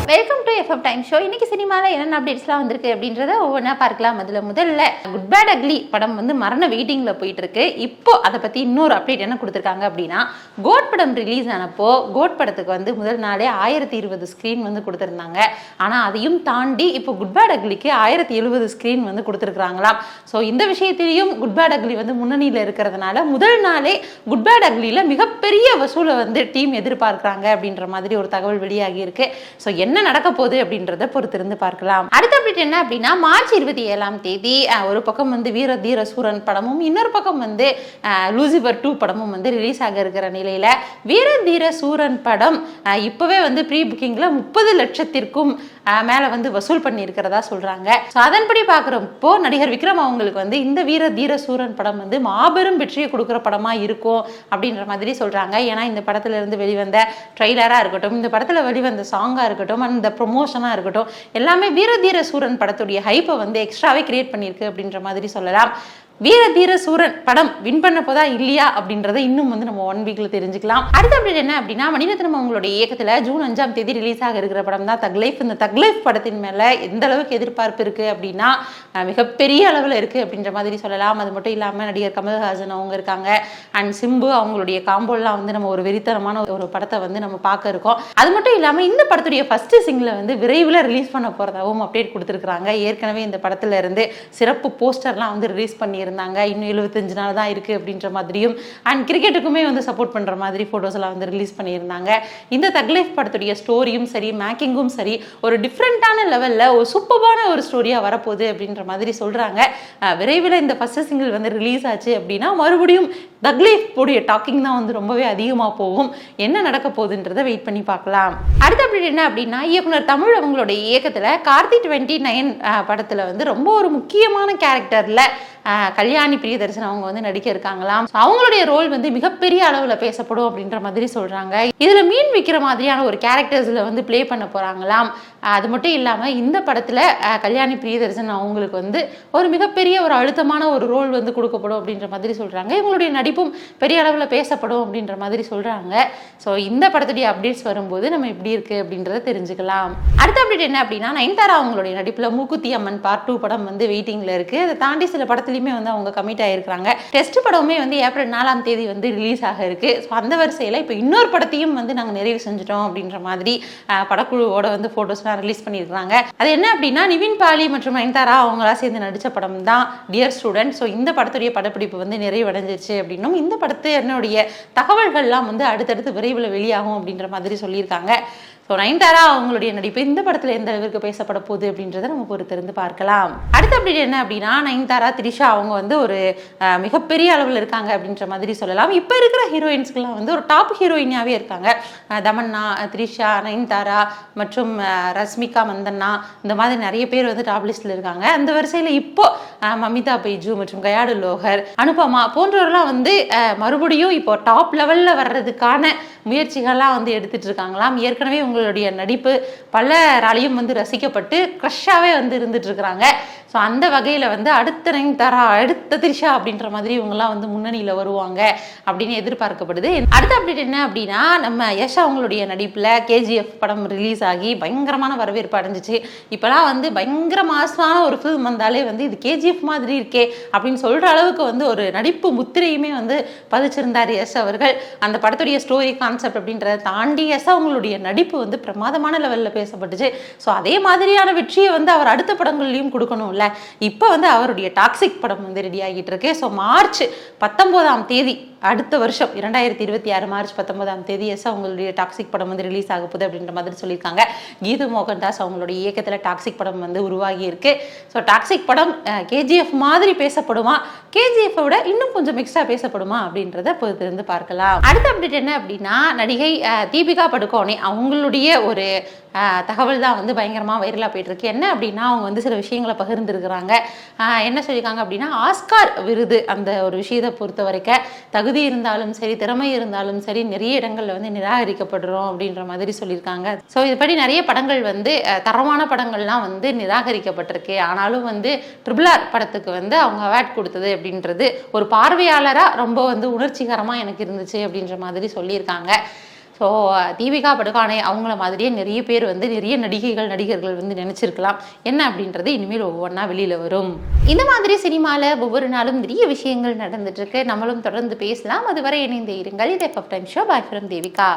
Welcome to FF time show. இன்னைக்கு சினிமாவில் என்னென்ன அப்டேட்ஸ்லாம் வந்திருக்கு அப்படின்றத ஒவ்வொன்றா பார்க்கலாம். முதல்ல குட் பேட் அக்லி படம் வந்து மரண வெயிட்டிங்கில் போயிட்டு இருக்கு. இப்போ அதை பற்றி இன்னொரு அப்டேட் என்ன கொடுத்துருக்காங்க அப்படின்னா, கோட் படம் ரிலீஸ் ஆனப்போ கோட் படத்துக்கு வந்து முதல் நாளே 1020 ஸ்க்ரீன் வந்து கொடுத்துருந்தாங்க. ஆனால் அதையும் தாண்டி இப்போ குட் பேட் அக்லிக்கு 1070 ஸ்க்ரீன் வந்து கொடுத்துருக்குறாங்களாம். ஸோ இந்த விஷயத்திலையும் குட் பேட் அக்லி வந்து முன்னணியில் இருக்கிறதுனால முதல் நாளே குட் பேட் அக்லியில் மிகப்பெரிய வசூலை வந்து டீம் எதிர்பார்க்குறாங்க அப்படின்ற மாதிரி ஒரு தகவல் வெளியாகி இருக்கு. ஸோ என்ன நடக்க போகுது அப்படின்றத பொறுத்திருந்து பார்க்கலாம். அடுத்த அப்டேட் என்ன அப்படின்னா, மார்ச் 27ஆம் தேதி ஒரு பக்கம் வந்து வீர தீர சூரன் படமும் இன்னொரு பக்கம் வந்து லூசிபர் 2 படமும் வந்து ரிலீஸ் ஆக இருக்கிற நிலையில வீர தீர சூரன் படம் இப்பவே வந்து ப்ரீ புக்கிங்ல 30 லட்சத்திற்கும் மேல வந்து வசூல் பண்ணி இருக்கிறதா சொல்றாங்க. ஸோ அதன்படி பார்க்குறப்போ நடிகர் விக்ரம் அவங்களுக்கு வந்து இந்த வீர தீர சூரன் படம் வந்து மாபெரும் வெற்றியை கொடுக்குற படமா இருக்கும் அப்படின்ற மாதிரி சொல்றாங்க. ஏன்னா இந்த படத்துல இருந்து வெளிவந்த ட்ரெய்லரா இருக்கட்டும், இந்த படத்துல வெளிவந்த சாங்கா இருக்கட்டும், அந்த ப்ரொமோஷனா இருக்கட்டும், எல்லாமே வீர தீர சூரன் படத்துடைய ஹைப்பை வந்து எக்ஸ்ட்ராவே கிரியேட் பண்ணியிருக்கு அப்படின்ற மாதிரி சொல்லலாம். வீர தீர சூரன் படம் வின் பண்ண போதா இல்லையா அப்படின்றத இன்னும் வந்து நம்ம 1 வீக்ல தெரிஞ்சுக்கலாம். அடுத்த அப்டேட் என்ன அப்படின்னா, மணிரத்னம் அவங்களுடைய இயக்கத்துல ஜூன் 5ஆம் தேதி ரிலீஸ் ஆக இருக்கிற படம் தான் தக் லைஃப். இந்த தக் லைஃப் படத்தின் மேல எந்த அளவுக்கு எதிர்பார்ப்பு இருக்கு அப்படின்னா மிகப்பெரிய அளவில் இருக்கு அப்படின்ற மாதிரி சொல்லலாம். அது மட்டும் இல்லாம நடிகர் கமல்ஹாசன் அவங்க இருக்காங்க, அண்ட் சிம்பு அவங்களுடைய காம்போலாம் வந்து நம்ம ஒரு வெறித்தனமான ஒரு படத்தை வந்து நம்ம பார்க்க இருக்கோம். அது மட்டும் இல்லாம இந்த படத்துடைய ஃபர்ஸ்ட் சிங்கிளை வந்து விரைவில் ரிலீஸ் பண்ண போறதாகவும் அப்டேட் கொடுத்துருக்காங்க. ஏற்கனவே இந்த படத்துல இருந்து சிறப்பு போஸ்டர்லாம் வந்து ரிலீஸ் பண்ணி இருந்தாங்க. இன்னும் 75 நாள் தான் இருக்கு அப்படின்ற மாதிரியும், அண்ட் கிரிக்கெட்டுக்குமே வந்து சப்போர்ட் பண்ற மாதிரி போட்டோஸ் எல்லாம் வந்து ரிலீஸ் பண்ணியிருந்தாங்க. இந்த தக் லைஃப் படத்துடைய ஸ்டோரியும் சரி, மேக்கிங்கும் சரி, ஒரு டிஃப்ரெண்டான லெவல்ல ஒரு சூப்பரான ஒரு ஸ்டோரியா வரப்போகுது அப்படின்ற மாதிரி சொல்றாங்க. விரைவில் இந்த ஃபர்ஸ்ட் சிங்கிள் வந்து ரிலீஸ் ஆச்சு அப்படின்னா மறுபடியும் தக் லைஃப் உடைய டாக்கிங் தான் வந்து ரொம்பவே அதிகமாக போகும். என்ன நடக்க போகுதுன்றதை வெயிட் பண்ணி பார்க்கலாம். அடுத்த அப்டேட் என்ன அப்படின்னா, இயக்குனர் தமிழ் அவங்களுடைய இயக்கத்துல கார்த்தி 29 படத்துல வந்து ரொம்ப ஒரு முக்கியமான கேரக்டர்ல கல்யாணி பிரியதர்சன் அவங்க வந்து நடிக்க இருக்காங்களாம். அவங்களுடைய ரோல் வந்து மிகப்பெரிய அளவுல பேசப்படும் அப்படின்ற மாதிரி சொல்றாங்க. இதுல மீன் விற்கிற மாதிரியான ஒரு கேரக்டர்ஸ்ல வந்து பிளே பண்ண போறாங்களாம். அது மட்டும் இல்லாம இந்த படத்துல கல்யாணி பிரியதர்சன் அவங்களுக்கு வந்து ஒரு மிகப்பெரிய ஒரு அழுத்தமான ஒரு ரோல் வந்து கொடுக்கப்படும் அப்படின்ற மாதிரி சொல்றாங்க. இவங்களுடைய நடிப்பும் பெரிய அளவுல பேசப்படும் அப்படின்ற மாதிரி சொல்றாங்க. ஸோ இந்த படத்துடைய அப்டேட்ஸ் வரும்போது நம்ம எப்படி இருக்கு அப்படின்றத தெரிஞ்சுக்கலாம். அடுத்த அப்டேட் என்ன அப்படின்னா, நயன்தாரா அவங்களுடைய நடிப்புல மூக்குத்தி அம்மன் பார்ட் 2 படம் வந்து வெயிட்டிங்ல இருக்கு. அதை தாண்டி சில படத்துலயுமே வந்து அவங்க கமிட் ஆயிருக்காங்க. டெஸ்ட் படமே வந்து ஏப்ரல் 4ஆம் தேதி வந்து ரிலீஸ் ஆக இருக்கு. ஸோ அந்த வரிசையில இப்போ இன்னொரு படத்தையும் வந்து நாங்கள் நிறைவு செஞ்சுட்டோம் அப்படின்ற மாதிரி படக்குழுவோட வந்து போட்டோஸ் ரிலீஸ் பண்ணியிருக்காங்க. அது என்ன அப்படின்னா, நிவின் பாலி மற்றும் நயன்தாரா அவங்களா சேர்ந்து நடிச்ச படம் தான் டியர் ஸ்டூடெண்ட். ஸோ இந்த படத்துடைய படப்பிடிப்பு வந்து நிறைவடைஞ்சிருச்சு அப்படின்னும், இந்த படத்து என்னுடைய தகவல்கள்லாம் வந்து அடுத்தடுத்து விரைவில் வெளியாகும் அப்படின்ற மாதிரி சொல்லியிருக்காங்க. ஸோ நயன்தாரா அவங்களுடைய நடிப்பு இந்த படத்தில் எந்த அளவுக்கு பேசப்பட போகுது அப்படின்றத நம்ம பொறுத்திருந்து பார்க்கலாம். அடுத்த அப்டேட் என்ன அப்படின்னா, நயன்தாரா த்ரிஷா அவங்க வந்து ஒரு மிகப்பெரிய அளவில் இருக்காங்க அப்படின்ற மாதிரி சொல்லலாம். இப்போ இருக்கிற ஹீரோயின்ஸ்க்குலாம் வந்து ஒரு டாப் ஹீரோயினாகவே இருக்காங்க. தமன்னா, த்ரிஷா, நயன்தாரா மற்றும் ரஷ்மிகா மந்தன்னா, இந்த மாதிரி நிறைய பேர் வந்து டாப் லிஸ்ட்டில் இருக்காங்க. அந்த வரிசையில் இப்போ மமிதா பைஜு மற்றும் கயாடு லோகர், அனுபமா போன்றவர்களாம் வந்து மறுபடியும் இப்போ டாப் லெவலில் வர்றதுக்கான முயற்சிகள்லாம் வந்து எடுத்துட்டு இருக்காங்களாம். ஏற்கனவே உங்களுடைய நடிப்பு பலராலையும் வந்து ரசிக்கப்பட்டு க்ரஷ்ஷாவே வந்து இருந்துட்டு இருக்கிறாங்க. ஸோ அந்த வகையில் வந்து அடுத்த நயன்தாரா, அடுத்த த்ரிஷா அப்படின்ற மாதிரி இவங்கெல்லாம் வந்து முன்னணியில் வருவாங்க அப்படின்னு எதிர்பார்க்கப்படுது. அடுத்த அப்டேட் என்ன அப்படின்னா, நம்ம யஷ் அவங்களுடைய நடிப்பில் KGF படம் ரிலீஸ் ஆகி பயங்கரமான வரவேற்பு அடைஞ்சிச்சு. இப்போலாம் வந்து பயங்கர மாசமான ஒரு ஃபில்ம் வந்தாலே வந்து இது KGF மாதிரி இருக்கே அப்படின்னு சொல்கிற அளவுக்கு வந்து ஒரு நடிப்பு முத்திரையுமே வந்து பதிச்சிருந்தார் யஷ் அவர்கள். அந்த படத்துடைய ஸ்டோரி கான்செப்ட் அப்படின்றத தாண்டி யஷ் அவங்களுடைய நடிப்பு வந்து பிரமாதமான லெவலில் பேசப்பட்டுச்சு. ஸோ அதே மாதிரியான வெற்றியை வந்து அவர் அடுத்த படங்கள்லையும் கொடுக்கணும்ல. இப்போ வந்து அவருடைய டாக்ஸிக் படம் வந்து ரெடி ஆகிட்டு இருக்கு. ஸோ மார்ச் 19ஆம் தேதி அடுத்த வருஷம் 2026 மார்ச் 19ஆம் தேதி அவங்களுடைய டாக்ஸிக் படம் வந்து ரிலீஸ் ஆக போகுது அப்படின்ற மாதிரி சொல்லியிருக்காங்க. கீது மோகன்தாஸ் அவங்களுடைய இயக்கத்தில் டாக்ஸிக் படம் வந்து உருவாகி இருக்கு. ஸோ டாக்ஸிக் படம் KGF மாதிரி பேசப்படுமா, KGF விட இன்னும் கொஞ்சம் எக்ஸ்ட்ரா பேசப்படுமா அப்படின்றத பொறுத்திருந்து பார்க்கலாம். அடுத்த அப்டேட் என்ன அப்படின்னா, நடிகை தீபிகா படுகோனே அவங்களுடைய ஒரு தகவல் தான் வந்து பயங்கரமாக வைரலாக போயிட்டு இருக்கு. என்ன அப்படின்னா, அவங்க வந்து சில விஷயங்களை பகிர்ந்துருக்கிறாங்க. என்ன சொல்லியிருக்காங்க அப்படின்னா, ஆஸ்கார் விருது அந்த ஒரு விஷயத்தை பொறுத்த வரைக்கும் தகுதி இருந்தாலும் சரி, திறமை இருந்தாலும் சரி, நிறைய இடங்கள்ல வந்து நிராகரிக்கப்படுறோம் அப்படின்ற மாதிரி சொல்லியிருக்காங்க. ஸோ இதுபடி நிறைய படங்கள் வந்து தரமான படங்கள்லாம் வந்து நிராகரிக்கப்பட்டிருக்கு. ஆனாலும் வந்து RRR படத்துக்கு வந்து அவங்க அவார்ட் கொடுத்தது அப்படின்றது ஒரு பார்வையாளராக ரொம்ப வந்து உணர்ச்சிகரமாக எனக்கு இருந்துச்சு அப்படின்ற மாதிரி சொல்லியிருக்காங்க. ஸோ தீபிகா படுகானே அவங்கள மாதிரியே நிறைய பேர் வந்து நிறைய நடிகர்கள் வந்து நினச்சிருக்கலாம். என்ன அப்படின்றது இனிமேல் ஒவ்வொன்றா வெளியில் வரும். இந்த மாதிரி சினிமாவில் ஒவ்வொரு நாளும் நிறைய விஷயங்கள் நடந்துட்டு இருக்கு. நம்மளும் தொடர்ந்து பேசலாம். அதுவரை இணைந்து இருங்கள். இது FF time show. Bye from Devika.